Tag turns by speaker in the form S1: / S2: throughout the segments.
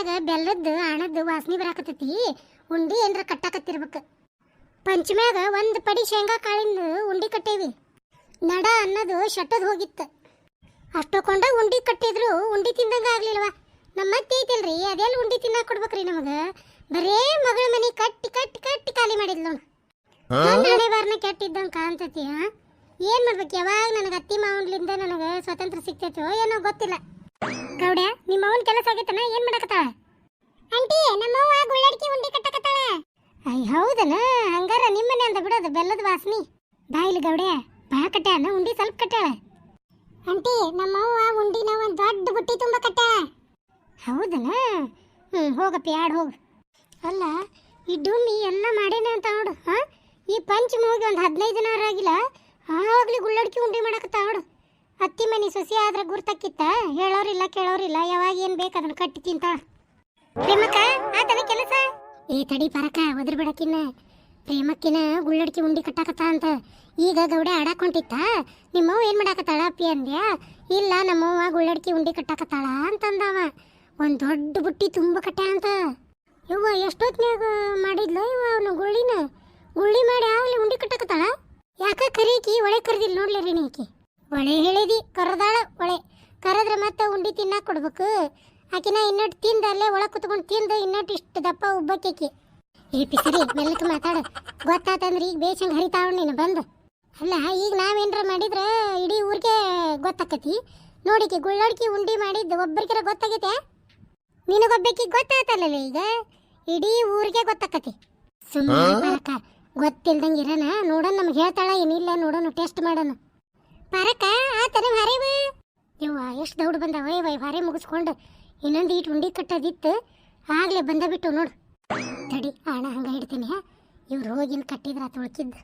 S1: ಮ್ಯಾಗ ಬೆಲ್ಲದ್ದು ಆಣದ್ದು ವಾಸನೆ ಬರಾಕತ್ತೈತಿ. ಉಂಡಿ ಏನ್ರ ಕಟ್ಟಾಕತ್ತಿರ್ಬೇಕು. ಪಂಚಮ್ಯಾಗ ಒಂದು ಪಡಿ ಶೇಂಗಾ ಕಾಳಿಂದ ಉಂಡಿ ಕಟ್ಟೇವಿ. ನಡ ಅನ್ನೋದು ಶಟ್ಟದ್ ಹೋಗಿತ್ತು. ಅಷ್ಟೊಕೊಂಡ ಉಂಡಿ ಕಟ್ಟಿದ್ರು ಉಂಡಿ ತಿಂದಂಗ ಆಗ್ಲಿಲ್ವ. ನಮ್ಮ ಅತ್ತೆ ಐತಿಲ್ರಿ, ಅದೆಲ್ಲ ಉಂಡಿ ತಿನ್ನಾಕ ಕೊಡ್ಬೇಕ್ರಿ ನಮಗ. ಬರೇ ಮಗಳ ಮನಿ ಕಟ್ಟಿ ಕಟ್ಟಿ ಕಟ್ಟಿ ಖಾಲಿ ಮಾಡಿದ್ಲು. ಹಣೆ ಬಾರ್ನ ಕೆಟ್ಟಿದ್ದಂಗ ಕಾಣ್ತತಿ. ಏನ್ ಮಾಡ್ಬೇಕು? ಯಾವಾಗ ನನಗೆ ಅತ್ತಿ ಮಾವನ್ಲಿಂದ ನನಗೆ ಸ್ವಾತಂತ್ರ್ಯ ಸಿಗ್ತೈತೋ ಏನೋ ಗೊತ್ತಿಲ್ಲ. ಗೌಡ್ಯ, ನಿಮ್ಮ ಅವನ್ ಕೆಲಸ ಆಗೈತನ? ಏನ್ ಮಾಡಕತ್ತಾಳ? ಆಂಟಿ, ನಮ್ಮವ್ವ ಗುಳ್ಳಡ್ಕಿ ಉಂಡಿ ಕಟ್ಟಕತ್ತಾಳ. ಅಯ್ಯ ಹೌದನ? ಹಂಗಾರ ನಿಮ್ಮನೆ ಅಂತ ಬಿಡೋದು ಬೆಲ್ಲದ ವಾಸನಿ. ಬಾಯಿಲಿ ಗೌಡ್ಯ, ಬಾ ಕಟ್ಟ್ಯಾನ ಉಂಡಿ ಸ್ವಲ್ಪ ಕಟ್ಟಾಳ. ಆಂಟಿ, ನಮ್ಮವ್ವ ಉಂಡಿನ ಒಂದು ದೊಡ್ಡ ಬುಟ್ಟಿ ತುಂಬ ಕಟ್ಟಾಳ. ಹೌದನ? ಹೋಗಪ್ಪಿ, ಆಡ್ ಹೋಗು. ಅಲ್ಲ, ಈ ಡುಮ್ಮಿ ಎಲ್ಲ ಮಾಡೇನೆ ಅಂತ ನೋಡು. ಈ ಪಂಚಮಿ ಹೋಗಿ ಒಂದು 15 ದಿನ ಆಗಿಲ್ಲ, ಆವಾಗಲೇ ಗುಳ್ಳಡ್ಕಿ ಉಂಡಿ ಮಾಡಕತ್ತ ನೋಡು. ಅತ್ತಿ ಮನಿ ಸೊಸಿ ಆದ್ರೆ ಗುರ್ತಕ್ಕಿತ್ತ, ಹೇಳೋರಿಲ್ಲ ಕೇಳೋರಿಲ್ಲ, ಯಾವಾಗ ಏನು ಬೇಕು ಅದನ್ನ ಕಟ್ಟಿ ತಿಂತಾಳ. ಪ್ರೇಮಕ್ಕ ಆತನ ಕೆಲಸ? ಏ ತಡಿ ಪರಕ, ಒದ್ರ ಬಿಡಕಿನ್ನ. ಪ್ರೇಮಕ್ಕಿನ ಗುಳ್ಳಡ್ಕಿ ಉಂಡಿ ಕಟ್ಟಾಕತ್ತ ಅಂತ. ಈಗ ಗೌಡೆ ಆಡಾಕೊಂಟಿತ್ತ. ನಿಮ್ಮವ್ವ ಏನು ಮಾಡಾಕತ್ತಾಳ ಅಪ್ಪಿ ಅಂದ್ಯಾ? ಇಲ್ಲ, ನಮ್ಮವ್ವ ಗುಳ್ಳಡ್ಕಿ ಉಂಡಿ ಕಟ್ಟಾಕತ್ತಾಳ ಅಂತಂದವ. ಒಂದು ದೊಡ್ಡ ಬುಟ್ಟಿ ತುಂಬ ಕಟ್ಟ ಅಂತ. ಯವ್ವ, ಎಷ್ಟೊತ್ನ್ಯಾಗ ಮಾಡಿದ್ಲ ಇವ ಅವನು ಗುಳ್ಳಿ ಮಾಡಿ ಆಗಲಿ ಉಂಡಿ ಕಟ್ಟಾಕತ್ತಾಳ. ಯಾಕ ಕರೀಕಿ ಒಳೆ ಕರೆದಿಲ್ಲ ನೋಡ್ಲಿರಿ ನೀಕಿ. ಒಳೆ ಹೇಳಿದಿ, ಕರೆದಾಳ. ಒಳೆ ಕರೆದ್ರೆ ಮತ್ತೆ ಉಂಡಿ ತಿನ್ನಾಕ ಕೊಡ್ಬೇಕು. ಆಕಿನ ಇನ್ನೊಟ್ಟು ತಿಂದ ಅಲ್ಲೇ ಒಳಗೆ ಕುತ್ಕೊಂಡು ತಿಂದು ಇನ್ನೊಟ್ಟು ಇಷ್ಟು ದಪ್ಪ ಉಬ್ಬಕ್ಕಿ. ಏ ಪಿಸರಿ, ಮೆಲ್ಲಕ್ಕೆ ಮಾತಾಡ. ಗೊತ್ತಾತಂದ್ರೆ ಈಗ ಬೇಚಂಗೆ ಹರಿತಾವ ನೀನು ಬಂದು. ಅಲ್ಲ, ಈಗ ನಾವೇನ್ರ ಮಾಡಿದ್ರೆ ಇಡೀ ಊರಿಗೆ ಗೊತ್ತಾಕತಿ. ನೋಡಿಕಿ ಗುಳ್ಳಡ್ಕಿ ಉಂಡಿ ಮಾಡಿದ್ದು ಒಬ್ಬರಿಗೆರ ಗೊತ್ತಾಗೈತೆ. ನಿನಗೊಬ್ಬಕ್ಕೆ ಗೊತ್ತಾತಲ್ಲ ಈಗ, ಇಡೀ ಊರಿಗೆ ಗೊತ್ತಾಕತಿ. ಸುಮ್ಮನೆ ಗೊತ್ತಿಲ್ದಂಗೆ ಇರೋಣ. ನೋಡೋಣ, ನಮ್ಗೆ ಹೇಳ್ತಾಳ ಏನಿಲ್ಲ ನೋಡೋಣ, ಟೆಸ್ಟ್ ಮಾಡೋಣ. ಪರಕ ಆತನ ಹರೇವ. ಯವ್ವ, ಎಷ್ಟು ದೌಡ್ ಬಂದವ ಇವ. ಹಾರೆ ಮುಗಿಸ್ಕೊಂಡು ಇನ್ನೊಂದು ಈಟ್ ಉಂಡಿ ಕಟ್ಟೋದಿತ್ತು, ಆಗ್ಲೇ ಬಂದ ಬಿಟ್ಟು ನೋಡು. ತಡಿ ಅಣ್ಣ, ಹಂಗೆ ಹಿಡ್ತೀನಿ. ಇವ್ರು ಹೋಗಿನ ಕಟ್ಟಿದ್ರ ತೊಳ್ಕಿದ್ದು.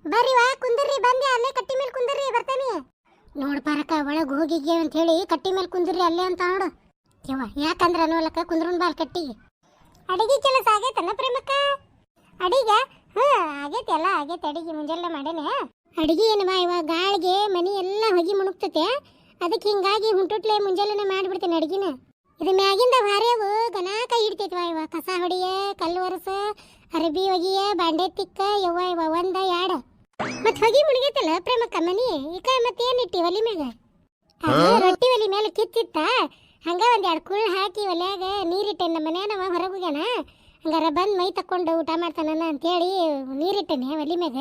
S1: ಬರ್ರಿ ವಾ, ಕುಂದರ್ರಿ. ಬಂದೆ ಅಲ್ಲೇ ಕಟ್ಟಿ ಮೇಲೆ ಕುಂದರ್ರಿ, ಬರ್ತಾನೆ. ನೋಡು ಪರಕ, ಒಳಗೆ ಹೋಗಿಗೆ ಅಂತ ಹೇಳಿ ಕಟ್ಟಿ ಮೇಲೆ ಕುಂದರ್ರಿ ಅಲ್ಲೇ ಅಂತ ನೋಡು. ಯವ್ವ, ಯಾಕಂದ್ರೆ ಅನ್ನೋಲಕ್ಕ ಕುಂದ್ರನ್ ಬಾಲ್ ಕಟ್ಟಿಗೆ. ಅಡಿಗೆ ಕೆಲಸ ಆಗೈತನ ಪ್ರೇಮಕ್ಕ? ಅಡಿಗೆ ಆಗೈತಿ, ಎಲ್ಲ ಆಗೈತೆ. ಅಡಿಗೆ ಮುಂಜಾನೆ ಮಾಡೇನೆ. ಅಡಿಗೆ ಏನವ ಇವಾಗ ಗಾಳಿಗೆ ಮನಿ ಎಲ್ಲ ಹೊಗಿ ಮುಣುಕ್ತತೆ. ಅದಕ್ಕೆ ಹಿಂಗಾಗಿ ಹುಂಟುಟ್ಲೆ ಮುಂಜಾನೆ ಮಾಡಿಬಿಡ್ತೇನೆ ಅಡಿಗೆನ. ಇದು ಮ್ಯಾಗಿಂದ ಭಾರ್ಯವು ಗನಾಕ ಹಿಡ್ತೈತವ ಇವ. ಕಸ ಹೊಡಿಯ, ಕಲ್ಲು ಒರಸ, ಅರಬಿ ಒಗಿಯ, ಬಾಂಡೆ ತಿಕ್ಕ. ಯವ್ವ ಇವ ಒಂದ ಯಾಡ ಮತ್ತೆ ಹೊಗಿ ಮುಳುಗೈತಲ್ಲ ಪ್ರೇಮಕ್ಕ ಮನಿ. ಈಗ ಮತ್ತೇನು ಇಟ್ಟಿ ಒಲಿ ಮ್ಯಾಗ? ರೊಟ್ಟಿ ಒಲಿ ಮೇಲೆ ಕಿತ್ತಿತ್ತ. ಹಂಗ ಒಂದ್ 2 ಕುಳ್ಳು ಹಾಕಿ ಒಲ್ಯಾಗ ನೀರಿಟ್ಟೆನ. ನಮ್ಮ ಮನ್ಯಾನವ ಹೊರಗೆ ಹೋಗ್ಯಾನ. ಹಂಗಾರ ಬಂದು ಮೈ ತಕ್ಕೊಂಡು ಊಟ ಮಾಡ್ತಾನ ಅಂತೇಳಿ ನೀರಿಟ್ಟೆನೆ ಒಲಿ ಮ್ಯಾಗ.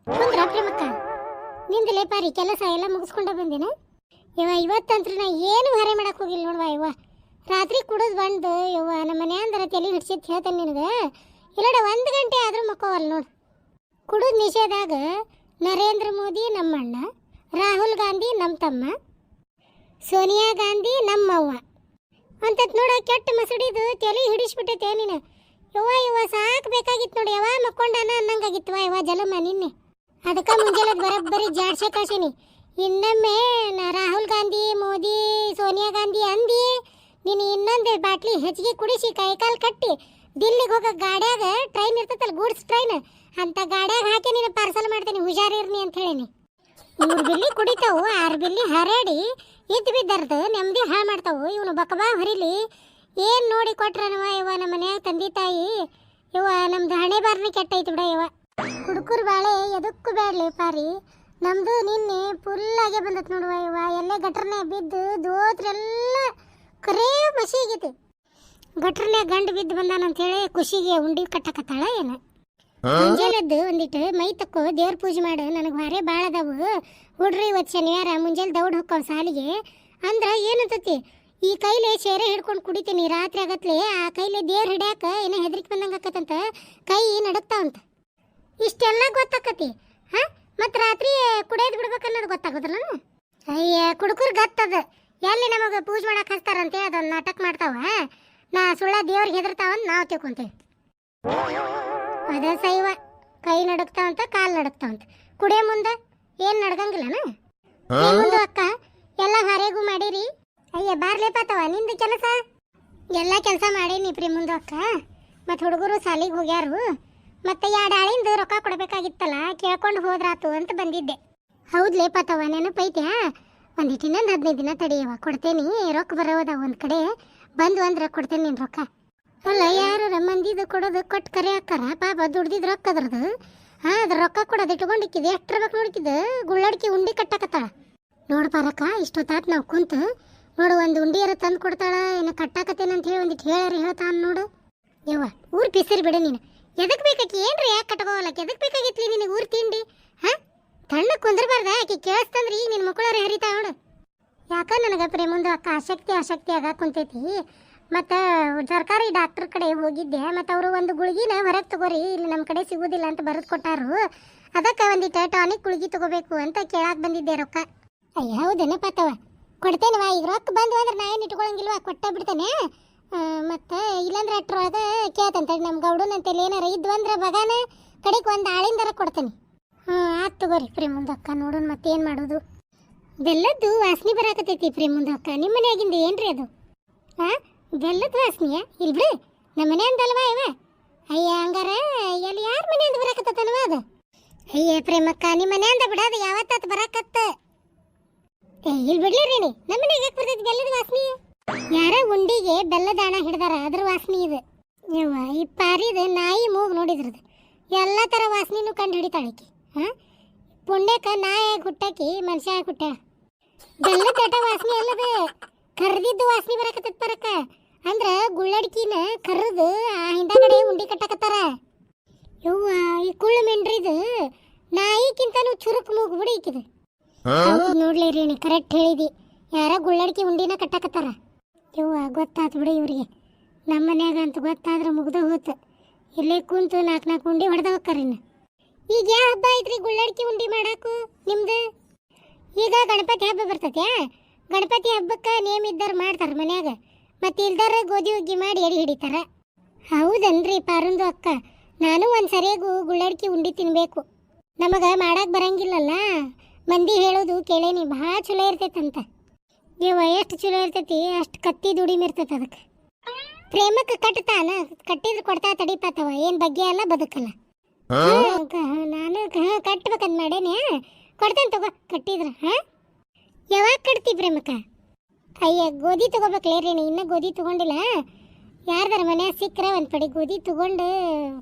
S1: ಕುಂದ್ರ ಪ್ರೇಮಕ್ಕ, ನಿಂದಲೇ ಪಾರಿ ಕೆಲಸ ಎಲ್ಲ ಮುಗಿಸ್ಕೊಂಡ ಬಂದೇನ? ಇವತ್ತಂತ್ರ ನಾ ಏನು ಹೊರೆ ಮಾಡಕ್ ಹೋಗಿಲ್ಲ ನೋಡ್ವಾ. ಇವ ರಾತ್ರಿ ಕುಡಿದು ಬಂದು ಯವ್ವ ನಮ್ಮ ಮನೆ ಅಂದ್ರೆ ತಲೆ ಹಿಡ್ಸಿತ್ತು ಹೇಳ್ತೇನೆ ನಿನಗೆ. ಇಲ್ಲಡ 1 ಗಂಟೆ ಆದ್ರೂ ಮಕ್ಕವಲ್ಲ ನೋಡು. ಕುಡಿದು ನಿಷೇಧಾಗ ನರೇಂದ್ರ ಮೋದಿ ನಮ್ಮಣ್ಣ, ರಾಹುಲ್ ಗಾಂಧಿ ನಮ್ಮ ತಮ್ಮ, ಸೋನಿಯಾ ಗಾಂಧಿ ನಮ್ಮವ್ವ ಅಂತತ್ ನೋಡ. ಕೆಟ್ಟ ಮಸಡಿದು ತಲೆ ಹಿಡಿಸ್ಬಿಟ್ಟೈತೆ ನೀನು. ಯವ್ವ ಸಾಕು ಬೇಕಾಗಿತ್ತು ನೋಡಿ. ಯಾವ ಮಕ್ಕೊಂಡಾನ ಅನ್ನಂಗಾಗಿತ್ತವ ಯವ್ವ ಜಲಮ ನಿನ್ನೆ. ಅದಕ್ಕೆ ಮುಂಜಾನೆ ಬರೋಬ್ಬರಿ ಜಾಡ್ಸೆ ಕಳ್ಸೀನಿ. ಇನ್ನೊಮ್ಮೆ ರಾಹುಲ್ ಗಾಂಧಿ, ಮೋದಿ, ಸೋನಿಯಾ ಗಾಂಧಿ ಅಂದಿ ನೀನು ಇನ್ನೊಂದು ಬಾಟ್ಲಿ ಹೆಚ್ಚಿಗೆ ಕುಡಿಸಿ ಕೈಕಾಲು ಕಟ್ಟಿ ದಿಲ್ಲಿಗೆ ಹೋಗೋ ಗಾಡ್ಯಾಗ ಟ್ರೈನ್ ಇರ್ತೈತಲ್ಲ, ಗೂಡ್ಸ್ ಟ್ರೈನ್, ಅಂತ ಗಾಡ್ಯಾಗ ಹಾಕಿ ನೀನು ಪಾರ್ಸಲ್ ಮಾಡ್ತೀನಿ. ಹುಷಾರಿರ್ನಿ ಅಂತ ಹೇಳೀನಿ. 3 ಬಿಲ್ಲಿ ಕುಡಿತಾವು, 6 ಬಿಲ್ಲಿ ಹರಡಿ ಇದ್ದು ಬಿದ್ದರ್ದು ನೆಮ್ಮದಿ ಹಾಳು ಮಾಡ್ತಾವು. ಇವನು ಬಕಬಾ ಹರಿಲಿ ಏನು ನೋಡಿ ಕೊಟ್ರನವ ಇವ. ನಮ್ಮ ಮನ್ಯಾಗ ತಂದೆ ತಾಯಿ ಇವ ನಮ್ದು ಹಣೆ ಬಾರ್ನ ಕೆಟ್ಟೈತಿ ಬಿಡ ಇವ. ಕುಡುಕರು ಬಾಳೆ ಎದಕ್ಕೂ ಬೇಡಲಿ ಪಾರಿ. ನಮ್ದು ನಿನ್ನೆ ಫುಲ್ಲಾಗೆ ಬಂದತ್ ನೋಡುವ ಇವ. ಎಲ್ಲೇ ಗಟ್ರನ್ನೇ ಬಿದ್ದು ದೋತ್ರೆಲ್ಲ ಕರೇ ಮಸಿ ಆಗೈತಿ. ಗಟ್ರನ್ಯಾಗ ಗಂಡು ಬಿದ್ದು ಬಂದಾನಂತೇಳಿ ಖುಷಿಗೆ ಉಂಡಿ ಕಟ್ಟಕತ್ತಾಳ ಏನ. ಮುಂಜಾನೆದ್ದು ಒಂದಿಟ್ಟು ಮೈ ತಕ್ಕೋ ದೇವ್ರ ಪೂಜೆ ಮಾಡು. ನನಗೆ ಭಾರಿ ಭಾಳ ಅದಾವು ಹುಡ್ರಿ. ಇವತ್ತು ಶನಿವಾರ ಮುಂಜಾನೆ ದೌಡ್ ಹೊಕ್ಕವ್ ಸಾಲಿಗೆ ಅಂದ್ರ ಏನಂತತಿ, ಈ ಕೈಲಿ ಸೇರೆ ಹಿಡ್ಕೊಂಡು ಕುಡಿತೀನಿ ರಾತ್ರಿ ಆಗತ್ಲೆ. ಆ ಕೈಲಿ ದೇವ್ರ ಹಿಡ್ಯಾಕ ಏನೋ ಹೆದರಿಕೆ ಬಂದಂಗೆ ಆಕತ್ತಂತ, ಕೈ ನಡಕ್ತಾವಂತ. ಇಷ್ಟೆಲ್ಲ ಗೊತ್ತಾಕತಿ. ಮತ್ತು ರಾತ್ರಿ ಕುಡಿಯೋದು ಬಿಡ್ಬೇಕನ್ನೋದು ಗೊತ್ತಾಗೋದಿಲ್ಲ. ಅಯ್ಯ, ಕುಡುಕರು ಗತ್ತದ ಎಲ್ಲಿ ನಮಗೆ ಪೂಜೆ ಮಾಡಕ್ಕೆ ಹಚ್ತಾರಂತೆ ಅದೊಂದು ನಾಟಕ ಮಾಡ್ತಾವ. ನಾ ಸುಳ್ಳ ದೇವ್ರಿಗೆ ಹೆದರ್ತಾವಂತ ನಾವು ತಿಳ್ಕೊಂತೀವಿ. ಅದ ಸೈವ. ಕೈ ನಡಕ್ತಾವಂತ, ಕಾಲು ನಡಕ್ತಾವಂತ. ಕುಡಿಯೋ ಮುಂದೆ ಏನು ನಡ್ಗಂಗಿಲ್ಲನ? ಮುಂದೆ ಅಕ್ಕ ಎಲ್ಲ ಹೊರೆಗೂ ಮಾಡಿರಿ. ಅಯ್ಯ ಬಾರ್ಲೇಪಾತವ ನಿಂದು ಕೆಲಸ. ಎಲ್ಲ ಕೆಲಸ ಮಾಡೀನಿ ಪ್ರೀ ಮುಂದೆ ಅಕ್ಕ. ಮತ್ತು ಹುಡುಗರು ಸಾಲಿಗೆ ಹೋಗ್ಯಾರು. ಮತ್ತೆ 2 ಆಳಿಂದ ರೊಕ್ಕ ಕೊಡಬೇಕಾಗಿತ್ತಲ್ಲ, ಕೇಳ್ಕೊಂಡು ಹೋದ್ರಾತು ಅಂತ ಬಂದಿದ್ದೆ. ಹೌದ್ಲೇಪಾತವ ನೆನಪೈತ್ಯಾ? ಒಂದಿಟ್ಟು ಇನ್ನೊಂದು 15 ದಿನ ತಡಿಯವ ಕೊಡ್ತೇನಿ. ರೊಕ್ಕ ಬರೋದ ಒಂದು ಕಡೆ ಬಂದು ಅಂದ್ರೆ ಕೊಡ್ತೇನೆ ನಿನ್ನ ರೊಕ್ಕ. ಅಲ್ಲ ಯಾರು ಮಂದಿದು ಕೊಡೋದು ಕೊಟ್ಟು ಕರೆ ಹಾಕಾರ ಪಾಪ ದುಡ್ದಿದ್ದು ರೊಕ್ಕ ಅದ್ರದ್ದು. ಅದ್ರ ರೊಕ್ಕ ಕೊಡೋದು ಇಟ್ಕೊಂಡಿಕ್ಕಿದೆ ಎಷ್ಟು ರೊಕ್ಕ ನೋಡ್ಕಿದ್ದು ಗುಳ್ಳಡ್ಕಿ ಉಂಡಿ ಕಟ್ಟಾಕತ್ತಾಳ ನೋಡು ಪಾರಕ್ಕ. ಇಷ್ಟೊತ್ತಾತ್ ನಾವು ಕುಂತು ನೋಡು ಒಂದು ಉಂಡಿಯರ ತಂದು ಕೊಡ್ತಾಳ ಇನ್ನು ಕಟ್ಟಾಕತ್ತೇನೆ ಅಂತ ಹೇಳಿ ಒಂದಿಟ್ಟು ಹೇಳ್ತಾನ ನೋಡು. ಯವ್ವ ಊರು ಬಿಸಿರು ಬಿಡ ನೀನು. ಎದಕ್ಕೆ ಬೇಕಾಕಿ ಏನ್ರಿ ಯಾಕೆ ಕಟ್ಕೋವಲ್ಲಕ್ಕೆ ಎದಕ್ಕೆ ಬೇಕಾಗಿತ್ಲಿ ನಿನಗೆ ಊರು ತಿಂಡಿ? ಹಾಂ ತಣ್ಣಗೆ ಕುಂದ್ರಬಾರ್ದ ಆಕಿ ಕೇಳಿಸ್ತಂದ್ರೆ ಈಗ ನಿನ್ನ ಮಕ್ಕಳವ್ರೆ ಹರಿತಾ ನೋಡು. ಯಾಕ ನನಗೆ ಪ್ರೇಮಂದು ಅಕ್ಕ ಆಸಕ್ತಿ ಆಗ ಕುಂತೈತಿ. ಮತ್ತು ಸರ್ಕಾರಿ ಡಾಕ್ಟರ್ ಕಡೆ ಹೋಗಿದ್ದೆ. ಮತ್ತು ಅವರು ಒಂದು ಗುಳಿಗಿನ ಹೊರಗೆ ತಗೋರಿ ಇಲ್ಲಿ ನಮ್ಮ ಕಡೆ ಸಿಗೋದಿಲ್ಲ ಅಂತ ಬರೆದು ಕೊಟ್ಟಾರು. ಅದಕ್ಕೆ ಒಂದಿಟ್ಟು ಟಾನಿಕ್ ಗುಳಿಗೆ ತಗೋಬೇಕು ಅಂತ ಕೇಳಕ್ಕೆ ಬಂದಿದ್ದೆ ರೊಕ್ಕ. ಅಯ್ಯ ಹೌದೇನಪ್ಪ ತವ ಕೊಡ್ತೇನವ. ಈಗ ರೊಕ್ಕ ಬಂದು ಅಂದ್ರೆ ನಾ ಏನು ಇಟ್ಕೊಳಂಗಿಲ್ವ ಕೊಟ್ಟ ಬಿಡ್ತೇನೆ. ಮತ್ತು ಇಲ್ಲಾಂದ್ರೆ ಅಟ್ರೊಳಗ ಕೇಳ್ತಂತ ನಮ್ಮ ಗೌಡನಂತೇಳಿ ಏನಾರ ಇದ್ವು ಅಂದ್ರೆ ಬಗಾನ ಕಡೆಗೆ ಒಂದು ಆಳಿಂದರ ಕೊಡ್ತೇನೆ. ಆಯ್ತು ತಗೋರಿ ಪ್ರೇಮಂದಕ್ಕ. ನೋಡೋಣ ಮತ್ತೇನು ಮಾಡೋದು. ಬೆಲ್ಲದ್ದು ವಾಸನೆ ಬರಾಕತ್ತೈತಿ ಪ್ರೇಮಂದಕ್ಕ. ನಿಮ್ಮ ಮನೆಯಾಗಿಂದ ಏನ್ರಿ ಅದು? ಹಾಂ ಬೆಲ್ಲದ ವಾಸನೆಯ ಇಲ್ಲಿ ಬಿಡು ನಮ್ಮ ಮನೆ ಅಂದಲ್ವಾ ಇವ. ಅಯ್ಯ ಹಂಗಾರ ಎಲ್ಲಿ ಯಾರ ಮನೆಯಿಂದ ಬರಾಕತ್ತನವ ಅದು? ಅಯ್ಯ ಪ್ರೇಮಕ್ಕ ನಿಮ್ಮ ಮನೆ ಅಂದ ಬಿಡೋದು ಯಾವತ್ತಾತ ಬರಾಕತ್ತ. ಇಲ್ಲಿ ಬಿಡ್ಲಿರಿ ನಮ್ಮ ಮನೆಗೆ ಯಾಕೆ ಬರ್ತೈತಿ ಬೆಲ್ಲದ ವಾಸನೆ? ಯಾರ ಉಂಡಿಗೆ ಬೆಲ್ಲದ ಹಣ ಹಿಡ್ದಾರ ಅದ್ರ ವಾಸನೆ ಇದು. ಯವ್ವ ಈ ಪಾರಿದ ನಾಯಿ ಮೂಗು ನೋಡಿದ್ರದು ಎಲ್ಲ ಥರ ವಾಸನೆನೂ ಕಂಡು ಹಿಡಿತಾಳಕಿ. ಹಾಂ ಪುಣ್ಯಕ್ಕೆ ನಾಯಿ ಹುಟ್ಟಾಕಿ ಮನುಷ್ಯ ಹುಟ್ಟ. ಬೆಲ್ಲದ ತಟ ವಾಸನೆ ಅಲ್ಲದ ಕರ್ದಿದ್ದು ವಾಸನೆ ಬರಾಕತ್ತದ ಪರಕ್ಕ. ಅಂದ್ರೆ ಗುಳ್ಳಡ್ಕಿನ ಕರ್ದು ಆ ಹಿಂದಗಡೆ ಉಂಡಿ ಕಟ್ಟಾಕತ್ತಾರ. ಯವ್ವ ಈ ಕುಳ್ಳು ಮೆಂಡ್ರಿದು ನಾಯಿಕ್ಕಿಂತನೂ ಚುರುಕು ಮೂಗು ಬಿಡಿ ಈಕಿದು. ಹೌದು ನೋಡ್ಲಿರಿ ಕರೆಕ್ಟ್ ಹೇಳಿದಿ. ಯಾರ ಗುಳ್ಳಡ್ಕಿ ಉಂಡಿನ ಕಟ್ಟಾಕತ್ತಾರ. ಯವ್ವ ಗೊತ್ತಾತು ಬಿಡಿ ಇವ್ರಿಗೆ. ನಮ್ಮ ಮನ್ಯಾಗ ಅಂತ ಗೊತ್ತಾದ್ರೆ ಮುಗ್ದ ಹೋತು. ಇಲ್ಲೇ ಕುಂತು 4 ಉಂಡಿ ಹೊಡೆದ ಹೋಗ್ತಾರಿನ್ನ. ಈಗ ಯಾವ ಹಬ್ಬ ಐತ್ರಿ ಗುಳ್ಳಡ್ಕಿ ಉಂಡಿ ಮಾಡಾಕು ನಿಮ್ದು? ಈಗ ಗಣಪತಿ ಹಬ್ಬ ಬರ್ತೈತೆ. ಗಣಪತಿ ಹಬ್ಬಕ್ಕೆ ನೇಮ್ ಇದ್ದಾರ ಮಾಡ್ತಾರೆ ಮನ್ಯಾಗ. ಮತ್ತು ಇಲ್ದಾರ ಗೋಧಿ ಹುಗ್ಗಿ ಮಾಡಿ ಎಡಿ ಹಿಡಿತಾರ. ಹೌದನ್ರಿ ಪಾರುಂದು ಅಕ್ಕ. ನಾನು ಒಂದು ಸರಿಯಾಗೂ ಗುಳ್ಳಡ್ಕಿ ಉಂಡಿ ತಿನ್ನಬೇಕು. ನಮಗೆ ಮಾಡಕ್ಕೆ ಬರಂಗಿಲ್ಲಲ್ಲ. ಮಂದಿ ಹೇಳೋದು ಕೇಳೇನಿ ಭಾಳ ಚಲೋ ಇರ್ತೈತಂತ. ಇವ ಎಷ್ಟು ಚಲೋ ಇರ್ತೈತಿ ಅಷ್ಟು ಕತ್ತಿ ದುಡಿಮೆ ಇರ್ತೈತೆ ಅದಕ್ಕೆ. ಪ್ರೇಮಕ್ಕೆ ಕಟ್ತಾನ ಕಟ್ಟಿದ್ರೆ ಕೊಡ್ತಾ ತಡಿಪಾತವ. ಏನು ಬಗ್ಗೆ ಅಲ್ಲ ಬದುಕಲ್ಲ. ನಾನು ಕಟ್ಬೇಕಂತ ಮಾಡೇನೆ. ಕೊಡ್ತೇನೆ ತಗೋ ಕಟ್ಟಿದ್ರ. ಹಾಂ ಯಾವಾಗ ಕಟ್ತಿ ಪ್ರೇಮಕ್ಕ? ಅಯ್ಯ ಗೋಧಿ ತಗೋಬೇಕಲ್ಲೇರೇನಿ ಇನ್ನೂ ಗೋಧಿ ತೊಗೊಂಡಿಲ್ಲ. ಯಾರ್ದಾರ ಮನ್ಯಾಗ ಸಿಕ್ಕರೆ ಒಂದು ಪಡಿ ಗೋಧಿ ತೊಗೊಂಡು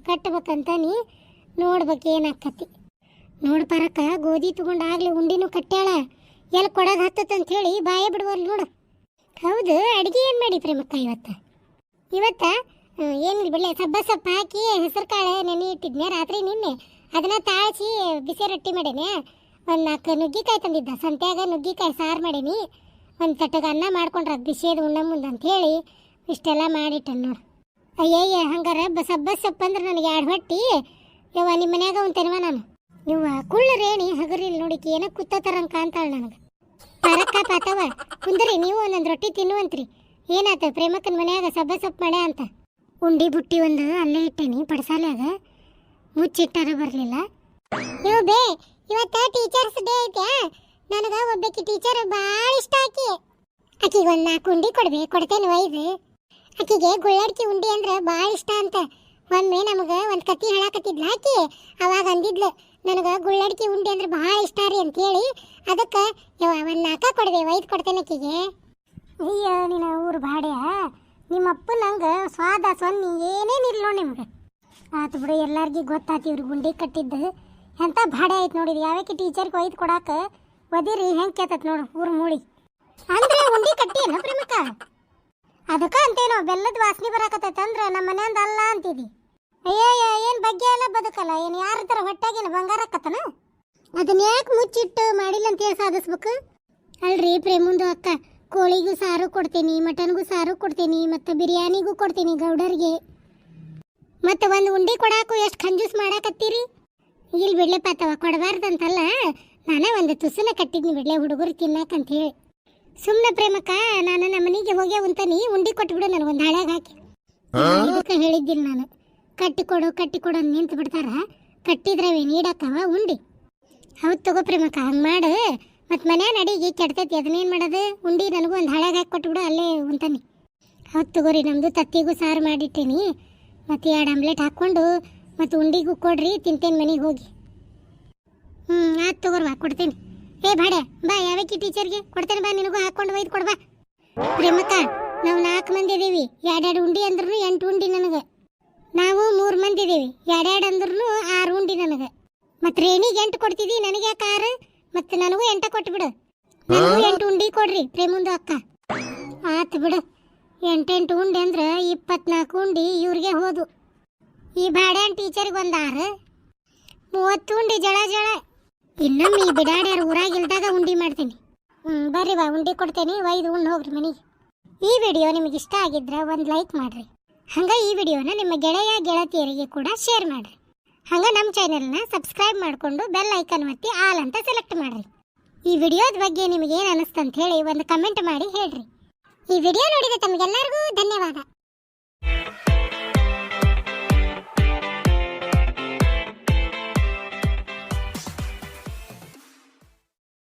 S1: ಕಟ್ಬೇಕಂತಾನಿ. ನೋಡ್ಬೇಕು ಏನಾಕತಿ. ನೋಡು ಪರಕ್ಕ ಗೋಧಿ ತೊಗೊಂಡಾಗಲಿ ಉಂಡಿನೂ ಕಟ್ಟ್ಯಾಳ. ಎಲ್ಲಿ ಕೊಡೋದು ಹತ್ತತ್ತಂತ ಹೇಳಿ ಬಾಯ ಬಿಡುವಲ್ಲ ನೋಡು. ಹೌದು ಅಡುಗೆ ಏನು ಮಾಡಿ ಪ್ರೇಮಕ್ಕ ಇವತ್ತ ಏನಿಲ್ಲ ಬಿಡಲೆ ಸಬ್ಬ ಹಾಕಿ ಹೆಸರು ಕಾಳು ನೆನೆ ಇಟ್ಟಿದ್ನೆ ರಾತ್ರಿ ನಿನ್ನೆ. ಅದನ್ನು ತಾಳಿಸಿ ಬಿಸಿ ರೊಟ್ಟಿ ಮಾಡೇನೆ. ಒಂದು 4 ನುಗ್ಗಿಕಾಯಿ ತಂದಿದ್ದ ಸಂತ್ಯಾಗ ನುಗ್ಗಿಕಾಯಿ ಸಾರು ಮಾಡೀನಿ. ಒಂದು ತಟ್ಟಗೆ ಅನ್ನ ಮಾಡ್ಕೊಂಡ್ರೆ ಅದು ಬಿಸಿದು ಉಣ್ಣ ಮುಂದೆ ಅಂಥೇಳಿ ಇಷ್ಟೆಲ್ಲ ಮಾಡಿಟ್ಟೆ ನೋಡು. ಅಯ್ಯಯ್ಯ ಹಂಗಾರ ಸಬ್ಬ ಅಂದ್ರೆ ನನಗೆ 2 ಹೊಟ್ಟಿ. ಯವ್ವ ನಿಮ್ಮ ಮನ್ಯಾಗ ಉಂತೇನವ ನಾನು. ಇವ್ವ ಕುಳ್ಳು ರೇಣಿ ಹಗರಿಲ್ಲ ನೋಡಿಕಿ ಏನೋ ಕುತ್ತತಾರಂಗೆ ಕಾಣ್ತಾಳೆ ನನಗೆ. ಪರಕ್ಕ ಪಾತವ ಕುಂದ್ರಿ ನೀವು ಒಂದೊಂದು ರೊಟ್ಟಿ ತಿನ್ನುವಂತ್ರಿ. ಏನಾತ ಪ್ರೇಮಕ್ಕನ ಮನ್ಯಾಗ ಸಬ್ಬ ಮಾಡ್ಯಾ ಅಂತ. ಉಂಡಿ ಬುಟ್ಟಿ ಒಂದು ಅಲ್ಲೇ ಇಟ್ಟೇನಿ ಪಡಸಾಲ್ಯಾಗ. ಮುಚ್ಚಿಟ್ಟಾರ ಬರಲಿಲ್ಲ. ನೀವು ಬೇ ಇವತ್ತ ಟೀಚರ್ಸ್ ಡೇ ಐತೆ. ನನಗೆ ಒಬ್ಬಾಕಿ ಟೀಚರ್ ಭಾಳ ಇಷ್ಟ ಆಕಿಗೆ ಒಂದು 4 ಉಂಡಿ ಕೊಡ್ತೇನೆ ಒಯ್ದು. ಆಕಿಗೆ ಗುಳ್ಳಡ್ಕಿ ಉಂಡಿ ಅಂದ್ರೆ ಭಾಳ ಇಷ್ಟ ಅಂತ. ಒಮ್ಮೆ ನಮಗೆ ಒಂದು ಕತ್ತಿ ಹೇಳಾಕತ್ತಿದ್ಲ ಆಕಿ. ಅವಾಗ ಅಂದಿದ್ಲು ನನಗೆ ಗುಳ್ಳಡ್ಕಿ ಉಂಡಿ ಅಂದ್ರೆ ಭಾಳ ಇಷ್ಟ ರೀ ಅಂತೇಳಿ. ಅದಕ್ಕೆ ಒಂದು 4 ಒಯ್ದು ಕೊಡ್ತೇನೆ ಆಕಿಗೆ. ಅಯ್ಯ ನೀನು ಊರು ಬಾಡ್ಯ ನಿಮ್ಮಪ್ಪ ನಂಗೆ ಸ್ವಾದ ಸೊನ್ನಿ ಏನೇನಿಲ್ಲ ನೋಡಿ ನಿಮ್ಗೆ. ಆತು ಬಿಡು ಎಲ್ಲರಿಗೂ ಗೊತ್ತಾತು ಇವ್ರಿಗೆ ಉಂಡಿ ಕಟ್ಟಿದ್ದು ಎಂಥ ಬಾಡೆ ಆಯ್ತು ನೋಡಿರಿ. ಯಾವಕ್ಕೆ ಟೀಚರ್ಗೆ ಒಯ್ದು ಕೊಡಾಕ ಒದಿರಿ ಹೆಂಗೆ ಕೇಳ್ತೈತೆ ನೋಡು ಊರು ಮೂಳಿ. ಅಂದ್ರೆ ಉಂಡಿ ಕಟ್ಟಿ ಅಲ್ಲ ಪ್ರೇಮಕ್ಕ? ಅದಕ್ಕೆ ಅಂತೇನೋ ಬೆಲ್ಲದ ವಾಸನೆ ಬರಾಕತ್ತೈತೆ ಅಂದ್ರೆ ನಮ್ಮ ಮನೆಯಿಂದ ಅಲ್ಲ ಅಂತಿದ್ದಿ. ಅಯ್ಯಯ್ಯ ಏನು ಬಗ್ಗೆ ಎಲ್ಲ ಬದುಕಲ್ಲ. ಏನು ಯಾರ ಥರ ಹೊಟ್ಟಾಗೇನು ಬಂಗಾರ ಆಕತ್ತನ? ಅದನ್ನ ಯಾಕೆ ಮುಚ್ಚಿಟ್ಟು ಮಾಡಿಲ್ಲ ಅಂತ ಸಾಧಿಸ್ಬೇಕು ಅಲ್ರಿ ಪ್ರೇಮಂದು ಅಕ್ಕ. ಕೋಳಿಗೂ ಸಾರು ಕೊಡ್ತೀನಿ, ಮಟನ್ಗೂ ಸಾರು ಕೊಡ್ತೀನಿ, ಮತ್ತು ಬಿರಿಯಾನಿಗೂ ಕೊಡ್ತೀನಿ ಗೌಡರಿಗೆ. ಮತ್ತು ಒಂದು ಉಂಡಿ ಕೊಡಾಕು ಎಷ್ಟು ಕಂಜೂಸ್ ಮಾಡಾಕತ್ತೀರಿ. ಇಲ್ಲಿ ಬಿಡ್ಲೆಪ್ಪ ಅಥವಾ ಕೊಡಬಾರ್ದಂತಲ್ಲ. ನಾನೇ ಒಂದು ತುಸನ ಕಟ್ಟಿದ್ನಿ ಬಿಡ್ಲೆ ಹುಡುಗರು ತಿನ್ನಕಂತ ಹೇಳಿ. ಸುಮ್ಮನೆ ಪ್ರೇಮಕ್ಕ ನಾನು ನಮ್ಮ ಮನೆಗೆ ಹೋಗಿ ಉಂತಾನಿ ಉಂಡಿ ಕೊಟ್ಬಿಡು ನನಗೊಂದು ಹಳ್ಯಾಗ ಹಾಕಿ. ಇದಕ್ಕೆ ಹೇಳಿದ್ದಿಲ್ಲ ನಾನು. ಕಟ್ಟಿಕೊಡು ಅಂತ ನಿಂತು ಬಿಡ್ತಾರ. ಕಟ್ಟಿದ್ರವೇ ನೀಡಕ್ಕವ ಉಂಡಿ. ಹೌದು ತಗೋ ಪ್ರೇಮಕ್ಕ ಹಂಗೆ ಮಾಡು. ಮತ್ತು ಮನ್ಯಾನ ಅಡಿಗೆ ಕೆಡ್ತೈತಿ ಅದನ್ನೇನು ಮಾಡೋದು. ಉಂಡಿ ನನಗೂ ಒಂದು ಹಳ್ಯಾಗ ಹಾಕಿ ಕೊಟ್ಬಿಡು ಅಲ್ಲೇ ಉಂತಾನೆ. ಹೌದು ತಗೋರಿ ನಮ್ಮದು ತತ್ತಿಗೂ ಸಾರು ಮಾಡಿಟ್ಟೀನಿ. ಮತ್ತು 2 ಆಮ್ಲೆಟ್ ಹಾಕ್ಕೊಂಡು ಮತ್ತು ಉಂಡಿಗೂ ಕೊಡ್ರಿ ತಿಂತೇನೆ ಮನೆಗೆ ಹೋಗಿ. ಆಯ್ತು ತಗೋರ್ವಾ ಕೊಡ್ತೇನೆ. ಏ ಬಾಡ ಬಾ ಯಾವಕ್ಕಿ ಟೀಚರ್ಗೆ ಕೊಡ್ತೇನೆ ಬಾ ನಿನಗೂ ಹಾಕೊಂಡು ಒಯ್ದು ಕೊಡ್ಬಾ ಪ್ರೇಮಕ್ಕ ನಾವು 4 ಮಂದಿ ಇದೀವಿ 2 ಉಂಡಿ ಅಂದ್ರೂ 8 ಉಂಡಿ ನನಗೆ ನಾವು 3 ಮಂದಿ ಇದೀವಿ 2 ಅಂದ್ರೂ 6 ಉಂಡಿ ನನಗೆ ಮತ್ತೆ ರೇಣಿಗೆ 8 ಕೊಡ್ತಿದ್ದಿ ನನಗೆ ಯಾಕೆ 6 ಮತ್ತೆ ನನಗೂ 8 ಕೊಟ್ಬಿಡು ನನಗೂ 8 ಉಂಡಿ ಕೊಡ್ರಿ ಪ್ರೇಮಂದು ಅಕ್ಕ ಆತು ಬಿಡು 8 ಉಂಡಿ ಅಂದ್ರೆ 24 ಉಂಡಿ ಇವ್ರಿಗೆ ಹೋದು ಈ ಬಾಡ್ಯಾನ್ ಟೀಚರ್ಗೆ ಒಂದು 6 30 ಉಂಡಿ ಜಳ ಇನ್ನೊಮ್ಮೆ ಈ ಬಿಡಾಡ್ಯಾರ ಊರಾಗಿಲ್ದಾಗ ಉಂಡಿ ಮಾಡ್ತೀನಿ ಬರ್ರಿ ಬಾ ಉಂಡಿ ಕೊಡ್ತೇನೆ ಒಯ್ದು ಉಂಡು ಹೋಗ್ರಿ ಮನೆಗೆ ಈ ವಿಡಿಯೋ ನಿಮಗೆ ಇಷ್ಟ ಆಗಿದ್ರೆ ಒಂದು ಲೈಕ್ ಮಾಡಿರಿ ಹಂಗೆ ಈ ವಿಡಿಯೋನ ನಿಮ್ಮ ಗೆಳೆಯ ಗೆಳತಿಯರಿಗೆ ಕೂಡ ಶೇರ್ ಮಾಡಿರಿ ಹಂಗೆ ನಮ್ಮ ಚಾನೆಲ್ನ ಸಬ್ಸ್ಕ್ರೈಬ್ ಮಾಡಿಕೊಂಡು ಬೆಲ್ ಐಕನ್ ಒತ್ತಿ ಆಲ್ ಅಂತ ಸೆಲೆಕ್ಟ್ ಮಾಡಿರಿ ಈ ವಿಡಿಯೋದ ಬಗ್ಗೆ ನಿಮಗೆ ಏನು ಅನಿಸ್ತಂತ ಹೇಳಿ ಒಂದು ಕಮೆಂಟ್ ಮಾಡಿ ಹೇಳ್ರಿ ಈ ವಿಡಿಯೋ ನೋಡಿದ ತಮಗೆಲ್ಲರಿಗೂ ಧನ್ಯವಾದ